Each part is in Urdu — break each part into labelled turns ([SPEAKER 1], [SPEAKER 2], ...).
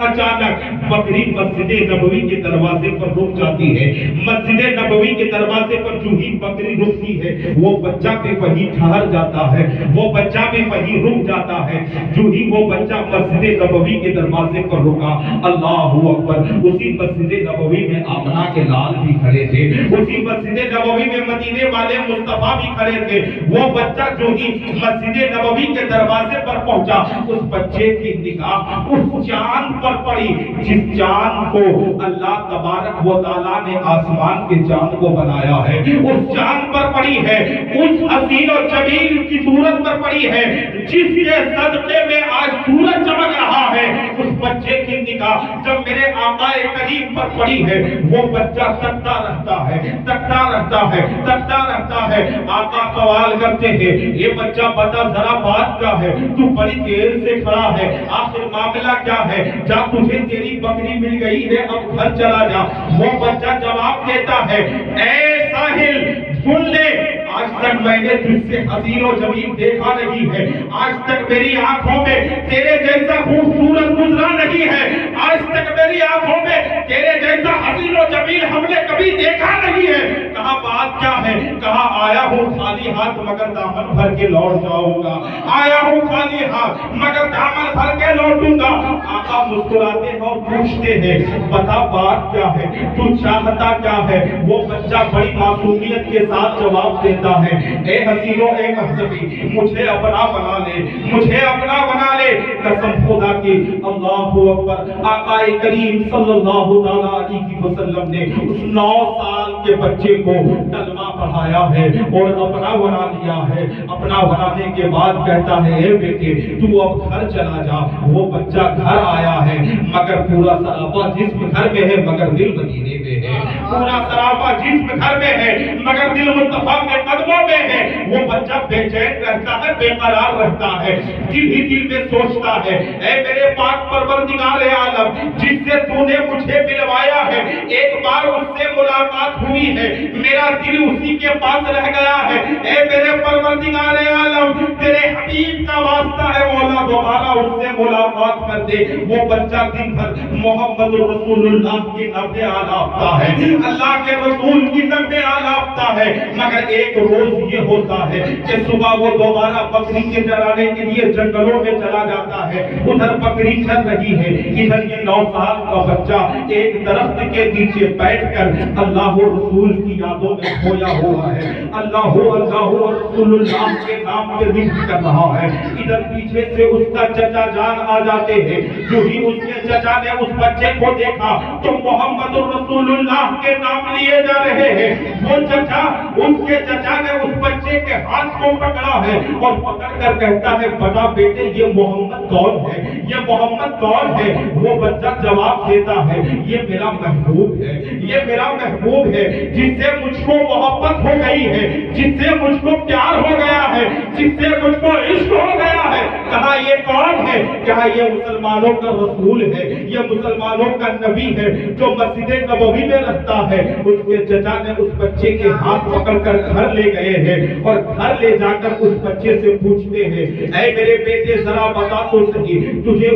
[SPEAKER 1] اچانک بکری مسجد نبوی کے دروازے پر رک جاتی ہے. مسجد نبوی کے دروازے پر جو ہی بکری رکتی ہے وہ بچہ بھی وہیں ٹھہر جاتا ہے, وہ بچہ بھی وہیں رک جاتا ہے. جو ہی وہ بچہ مسجد نبوی کے دروازے پر رکا, اللہ اکبر, اسی مسجد نبوی میں آمنہ کے لال بھی کھڑے تھے, اسی مسجد نبوی میں مدینے والے مصطفیٰ بھی کھڑے تھے. وہ بچہ جو ہی مسجد نبوی کے دروازے پر پہنچا, اس بچے کی نگاہ اس چاند پر پڑی جس چاند کو اللہ تبارک و تعالیٰ نے آسمان کے چاند کو بنایا ہے. اس چاند پر پڑی ہے, اس حسین و جمیل کی صورت پر پڑی ہے جس کے صدقے میں آج سورج چمک رہا ہے. اس بچے کی نگاہ جب میرے آقا کریم پر پڑی ہے, وہ بچہ تکتا رہتا ہے, تکتا رہتا ہے, تکتا رہتا ہے. آقا سوال کرتے ہیں, یہ بچہ بتا ذرا بات کیا ہے, تو بڑی دیر سے کھڑا ہے, آخر معاملہ کیا ہے, جا تجھے تیری بکری مل گئی ہے, اب گھر چلا جا. وہ بچہ جواب دیتا ہے, اے ساحل سن لے, آج تک میں نے تجھ سے حسین و جمیل دیکھا نہیں ہے, آج تک میری آنکھوں میں تیرے جیسا خوبصورت گزرا نہیں ہے, آج تک میری آنکھوں میں تیرے جیسا حسین و جمیل ہم نے کبھی دیکھا نہیں ہے. کہا بات کیا ہے, کہا آیا ہوں خالی ہاتھ مگر دامن بھر کے لوٹ جاؤں گا, آیا ہوں خالی ہاتھ مگر دامن بھر کے لوٹوں گا. آقا مسکراتے ہیں اور پوچھتے ہیں, بتا بات کیا ہے, تو چاہتا کیا ہے. وہ بچہ بڑی معصومیت کے ساتھ جواب دیتا ہے, اے حسینو اے محسبی, مجھے اپنا بنا لے, مجھے اپنا بنا لے. قسم خدا کی, اللہ اکبر, آقا کریم صلی اللہ علیہ وسلم نے اس 9 سال کے بچے کو کلمہ پڑھایا ہے اور اپنا بنا لیا ہے. اپنا بنانے کے بعد کہتا ہے, اے بیٹے تو اب گھر چلا جا. وہ بچہ گھر آیا ہے مگر پورا سراپا جسم گھر میں ہے مگر دل مدینے میں ہے, پورا سراپا جسم گھر میں ہے مگر دل مصطفیٰ کے قدموں میں ہے. وہ بچہ بے چین رہتا ہے, بے قرار رہتا ہے, دل ہی دل میں سوچتا ہے, اے میرے پاک پروردگار عالم, جس سے تو نے مجھے ملوایا ہے, ایک بار اس سے ملاقات ہوئی ہے, میرا دل اسی کے پاس رہ گیا ہے. اے میرے پروردگار عالم, تیرے حبیب کا واسطہ ہے مولا, دوبارہ اس سے ملاقات کر دے. وہ بچہ دن بھر محمد رسول اللہ کی نعت آلاپتا ہے, اللہ کے رسول کی نعت آلاپتا ہے, مگر ایک روز یہ ہوتا ہے کہ صبح وہ دوبارہ بکری کے چرانے کے لیے جنگلوں میں چلا جاتا ہے. ادھر بکری چل رہی ہے, ادھر یہ 9 سال کا بچہ ایک درخت کے نیچے بیٹھ کر اللہ رسول کی یادوں میں کھویا ہوا ہے, اللہ رسول اللہ کے نام پہ ذکر کر رہا ہے. ادھر پیچھے سے اس کا چچا جان آ جاتے ہیں. جو ہی اس کے چچا نے اس بچے کو دیکھا تو محمد رسول اللہ کے نام لیے جا رہے ہیں. وہ چچا, اس کے چچا نے اس بچے کے ہاتھ کو پکڑا ہے اور پکڑ کر کہتا ہے, بتا بیٹے یہ محمد کون ہے, یہ محمد کون ہے. وہ بچہ جواب دیتا ہے, یہ میرا محبوب ہے, یہ میرا محبوب ہے, جس سے مجھ کو محبت ہو گئی ہے, جس سے مجھ کو پیار ہو گیا ہے, جس سے مجھ کو عشق ہو گیا ہے. کہا یہ کون ہے, کہا یہ مسلمانوں کا رسول ہے, یہ مسلمانوں کا نبی ہے جو مسجد نبوی میں رہتا ہے. اس کے چچا نے اس بچے کے ہاتھ پکڑ کر گھر لے گئے ہیں اور گھر لے جا کر اس بچے سے پوچھتے ہیں, اے میرے بیٹے ذرا بتا تو صحیح, تجھے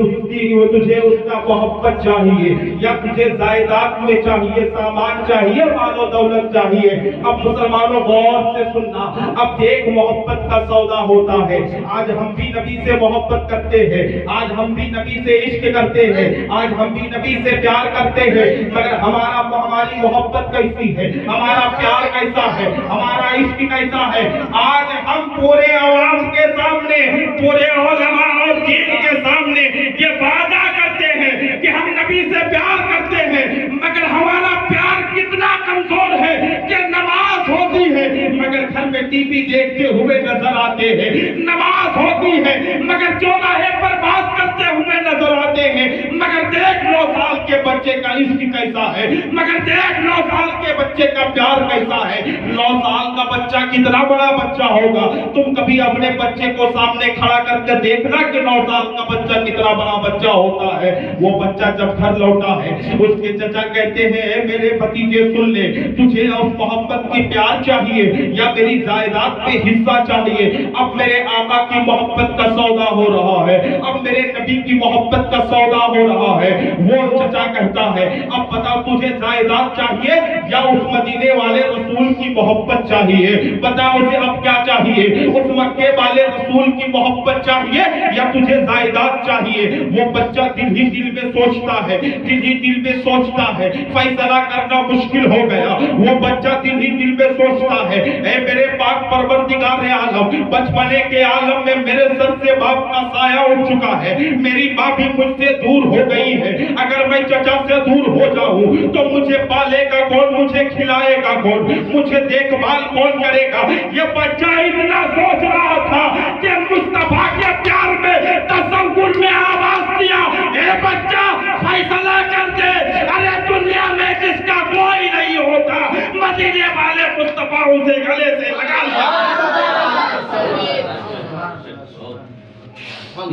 [SPEAKER 1] اس کا محبت چاہیے یا تجھے زائدات میں چاہیے, سامان چاہیے, مال و دولت چاہیے. اب مسلمانوں غور سے سننا, اب دیکھ محبت کا سودا ہوتا ہے. آج ہم بھی نبی سے محبت کرتے ہیں, آج ہم بھی نبی سے عشق کرتے ہیں, آج ہم بھی نبی سے پیار کرتے ہیں, مگر ہماری محبت کیسی ہے, ہمارا پیار کیسا ہے, ہمارا عشق کیسا ہے. آج ہم پورے عوام کے سامنے, پورے علماء اور دین کے سامنے یہ وعدہ کرتے ہیں کہ ہم نبی سے پیار کرتے ہیں, مگر ہمارا پیار کتنا کمزور ہے کہ نماز ہوتی ہے مگر گھر میں ٹی وی دیکھتے ہوئے نظر آتے ہیں, نماز ہوتی ہے مگر چوراہے پر بات کرتے ہوئے نظر آتے ہیں. مگر دیکھ 9 سال کے بچے کا عشق کیسا ہے, مگر دیکھ 9 سال کے بچے کا پیار کیسا ہے. 9 سال کا بچہ کتنا بڑا بچہ ہوگا, تم کبھی اپنے بچے کو سامنے کھڑا کر کے دیکھنا کہ 9 سال کا بچہ کتنا بڑا بچہ ہوتا ہے. وہ بچہ جب گھر لوٹا ہے, اس کے چچا کہتے ہیں, اے میرے بھتیجے سن لے, تجھے اس محبت کی پیار چاہیے یا میری زائدات پہ حصہ چاہیے. اب میرے آقا کی محبت کا سودا ہو رہا ہے, اب میرے نبی کی محبت کا سودا ہو رہا ہے. وہ چچا کہتا ہے اب بتا تجھے جائیداد چاہیے یا اس مدینے والے رسول کی محبت چاہیے؟ بتا اسے اب کیا چاہیے، اس مکے والے رسول کی محبت چاہیے یا تجھے جائیداد چاہیے؟ وہ بچہ دل ہی دل میں سوچتا ہے، دل ہی دل میں سوچتا ہے، فیصلہ کرنا مشکل ہو گیا. وہ بچہ دل ہی دل میں سوچتا ہے اے میرے پاک پروردگار عالم، بچپنے کے عالم میں میرے سر سے باپ کا سایہ اٹھ چکا ہے، میری ماں بھی مجھ سے دور ہو گئی ہے. اگر میں چچا سے دور ہو جاؤں تو مجھے پالے گا کون، مجھے کھلائے گا کون، مجھے دیکھ بھال کون کرے گا؟ یہ بچہ اتنا سوچ رہا تھا کہ مصطفیٰ کے پیار میں تصور میں آواز دیا اے بچہ فیصلہ کر دے. ارے دنیا میں جس کا کوئی نہیں ہوتا مدینے والے مصطفیٰ اسے گلے سے لگا لیا.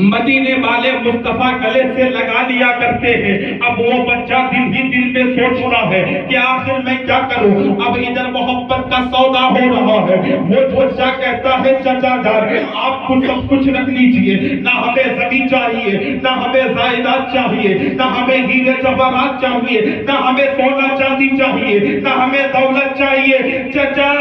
[SPEAKER 1] مدینے والے مصطفیٰ گلے سے لگا لیا کرتے ہیں. اب وہ بچہ دل ہی دل میں سوچ رہا ہے کہ آخر میں کیا کروں. اب ادھر محبت کا سودا ہو رہا ہے. وہ بچہ کہتا ہے چچا جان آپ کو سب کچھ رکھ لیجئے، نہ ہمیں زمین چاہیے، نہ ہمیں جائیداد چاہیے، نہ ہمیں ہیرے جواہرات چاہیے، نہ ہمیں سونا چاندی چاہیے، نہ ہمیں دولت چاہیے. چچا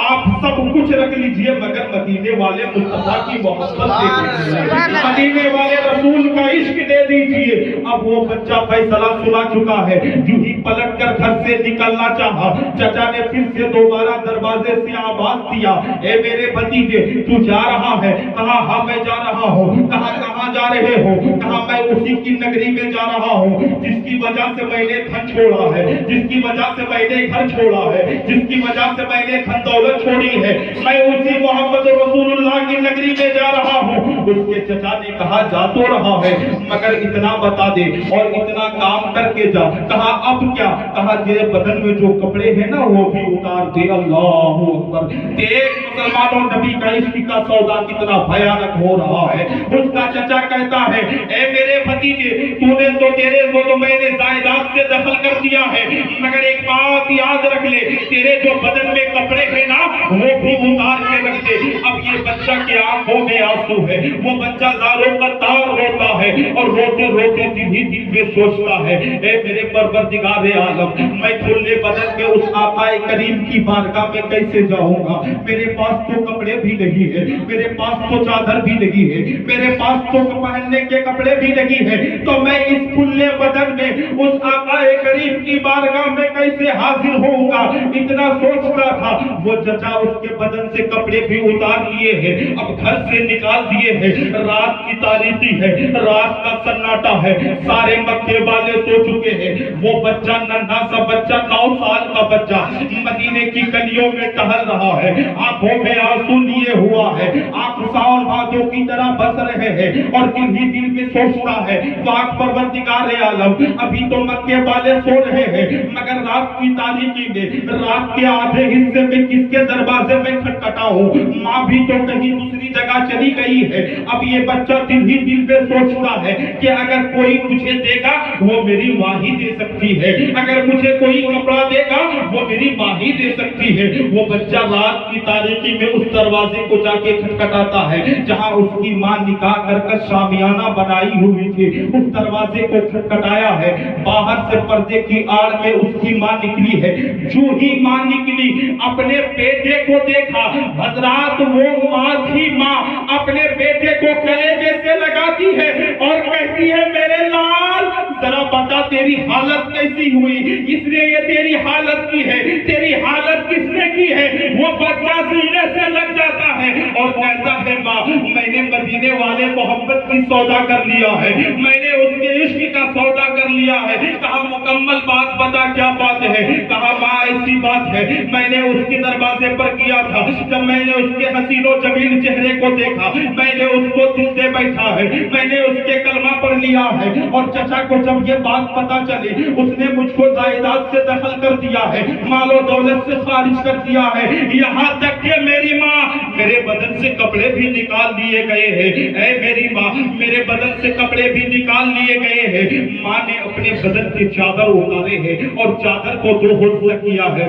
[SPEAKER 1] آپ سب کچھ رکھ لیجئے مگر مدینے والے مصطفیٰ کی محبت دے دیجئے، مدینے والے رسول کا عشق دے دیجئے. اب وہ بچہ فیصلہ سنا چکا ہے، جو ہی پلٹ کر گھر سے نکلنا چاہا چچا نے پھر سے دوبارہ دروازے سے آواز دیا اے میرے بھتیجے تو جا رہا ہے؟ کہا ہاں میں جا رہا ہوں. کہا کہاں جا رہے ہو؟ کہا میں اسی کی نگری میں جا رہا ہوں جس کی وجہ سے میں نے دھن چھوڑا ہے، جس کی وجہ سے میں نے گھر چھوڑا ہے، جس کی وجہ سے میں نے دھن دولت چھوڑی ہے. میں اسی محمد رسول اللہ کی نگری میں جا رہا ہوں. اس کے چچا نے کہا جا تو رہا ہے مگر اتنا بتا دے اور اتنا کام کر کے جا. کہا اب کیا؟ کہا تیرے بدن میں جو کپڑے ہیں نا وہ بھی اتار دے. اللہ اکبر. دیکھ مسلمانوں نبی کا عشق کا سودا کتنا بھیانک ہو رہا ہے. اس کا چچا کہتا ہے اے میرے بھتیجے تو نے تو تیرے تو میں نے جائیداد سے دخل کر دیا ہے مگر ایک بات یاد رکھ لے تیرے جو بدن میں کپڑے ہیں نا وہ بھی اتار کے رکھ دے. اب یہ بچہ کے آنکھوں میں آنسو ہے. وہ بچہ زاروں کا تار روتا ہے اور روتے روتے دل ہی دل میں سوچتا ہے اے میرے پروردگار عالم میں کھلے بدن میں اس آقا کریم کی بارگاہ میں کیسے جاؤں گا؟ میرے پاس تو کپڑے بھی نہیں ہے، میرے پاس تو چادر بھی نہیں ہے، میرے پاس تو پہننے کے کپڑے بھی نہیں ہے. تو میں اس کھلے بدن میں اس آقا کریم کی بارگاہ میں کیسے حاضر ہوں گا؟ اتنا سوچتا تھا. وہ چچا اس کے بدن سے کپڑے بھی اتار لیے ہیں، اب گھر سے نکال دیے ہیں. رات کی تاریکی ہے، رات کا سناٹا ہے، سارے مکے والے سو چکے ہیں. وہ بچہ ننھا سا بچہ 9 سال کا بچہ مدینے کی گلیوں میں ٹہل رہا ہے، آنکھوں میں آنسو لیے ہوا ہے، آنکھ ساؤن باتوں کی طرح بس رہے ہیں اور دل ہی دل میں سوچتا ہے پاک پروردگار عالم ابھی تو مکے والے سو رہے ہیں مگر رات کی تاریکی میں رات کے آدھے حصے میں کس کے دروازے میں کھٹکھٹاؤں؟ ماں بھی تو کہیں دوسری جگہ چلی گئی ہے. اب یہ بچہ دل ہی دل میں سوچتا ہے کہ اگر کوئی مجھے دے گا وہ میری ماں ہی دے سکتی ہے، اگر مجھے کوئی کپڑا دے گا وہ میری ماں ہی دے سکتی ہے. وہ بچہ رات کی تاریکی میں اس دروازے کو جا کے کھٹکھٹاتا ہے جہاں اس کی ماں نکاح کر کر شامیانہ بنائی ہوئی تھی. اس دروازے کو کھٹکھٹایا ہے، باہر سے پردے کی آڑ میں اس کی ماں نکلی ہے. جو ہی ماں نکلی اپنے بیٹے کو دیکھا، حضرات وہ ماں تھی ماں اپنے بیٹے کو کلیجے سے لگاتی ہے اور کہتی ہے میرے لال ذرا بتا تیری حالت کیسی ہوئی؟ اس نے یہ تیری حالت کی ہے، تیری حالت کس نے کی ہے؟ وہ بچہ سینے سے لگ جاتا ہے اور کہتا ہے ماں میں نے مدینے والے محبت کی سودا کر لیا ہے، میں نے اس کے عشق کا سودا کر لیا ہے. کہا مکمل بات بتا کیا بات ہے؟ کہا ماں ایسی بات ہے میں نے اس کے دروازے پر کیا تھا، جب میں نے اس کے حسین و جمیل چہرے کو دیکھا میں نے اس کو دل سے بیٹھا ہے، میں نے اس کے کلمہ پڑھ لیا ہے. اور چچا کو جب یہ بات پتا چلی اس نے مجھ کو جائیداد سے دخل کر دیا ہے، مال و دولت سے خارج کر دیا ہے، یہاں تک کہ میری ماں میرے بدن سے کپڑے بھی نکال دیے گئے ہیں. اے میری ماں میرے بدن سے کپڑے بھی نکال لیے گئے ہیں. ماں نے اپنے بدن کے چادر اتارے ہیں اور چادر کو 2 حصہ کیا ہے.